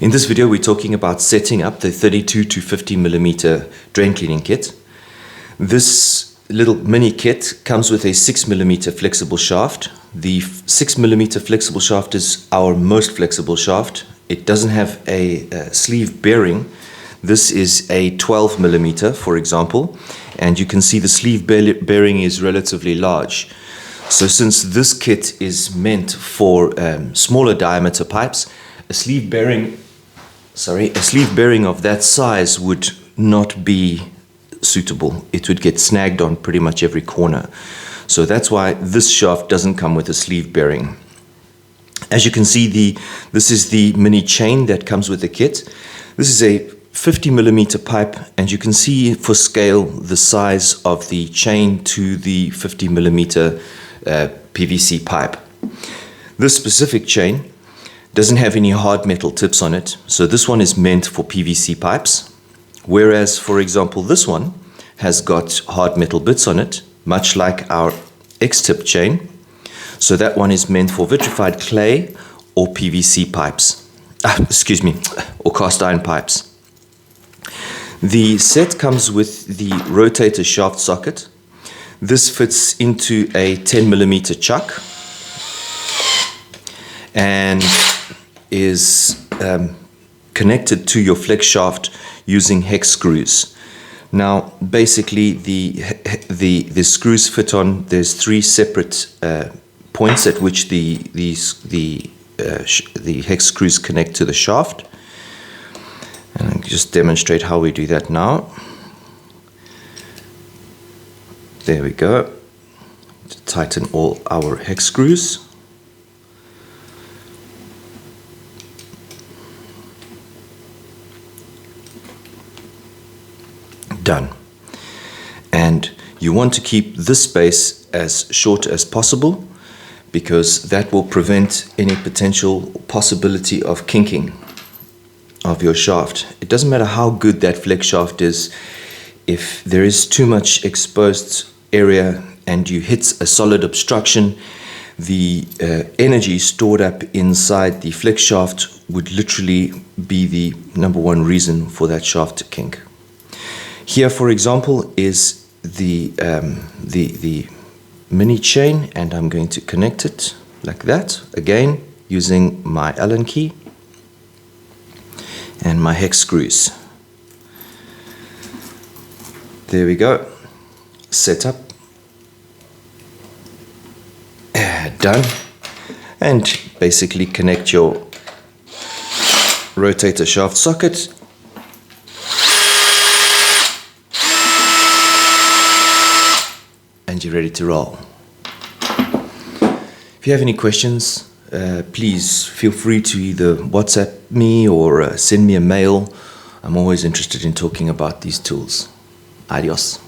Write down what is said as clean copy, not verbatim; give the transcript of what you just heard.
In this video, we're talking about setting up the 32 to 50 millimeter drain cleaning kit. This little mini kit comes with a 6 millimeter flexible shaft. The 6 millimeter flexible shaft is our most flexible shaft. It doesn't have a sleeve bearing. This is a 12 millimeter, for example, and you can see the sleeve bearing is relatively large. So since this kit is meant for smaller diameter pipes, a sleeve bearing of that size would not be suitable. It would get snagged on pretty much every corner. So that's why this shaft doesn't come with a sleeve bearing. As you can see, this is the mini chain that comes with the kit. This is a 50 millimeter pipe, and you can see for scale the size of the chain to the 50 millimeter PVC pipe. This specific chain doesn't have any hard metal tips on it, so this one is meant for PVC pipes, whereas, for example, this one has got hard metal bits on it, much like our X-tip chain. So that one is meant for vitrified clay or PVC pipes, or cast iron pipes. The set comes with the rotator shaft socket. This fits into a 10 millimeter chuck and is connected to your flex shaft using hex screws. Now, basically, the screws fit on. There's three separate points at which the hex screws connect to the shaft. And I'll just demonstrate how we do that now. There we go. To tighten all our hex screws. Done. And you want to keep this space as short as possible, because that will prevent any potential possibility of kinking of your shaft. It doesn't matter how good that flex shaft is, if there is too much exposed area and you hit a solid obstruction, the energy stored up inside the flex shaft would literally be the number one reason for that shaft to kink. Here, for example, is the mini chain, and I'm going to connect it like that, again using my Allen key and my hex screws. There we go. Set up. Done. And basically connect your rotator shaft socket. And you're ready to roll. If you have any questions, please feel free to either WhatsApp me or send me a mail. I'm always interested in talking about these tools. Adios.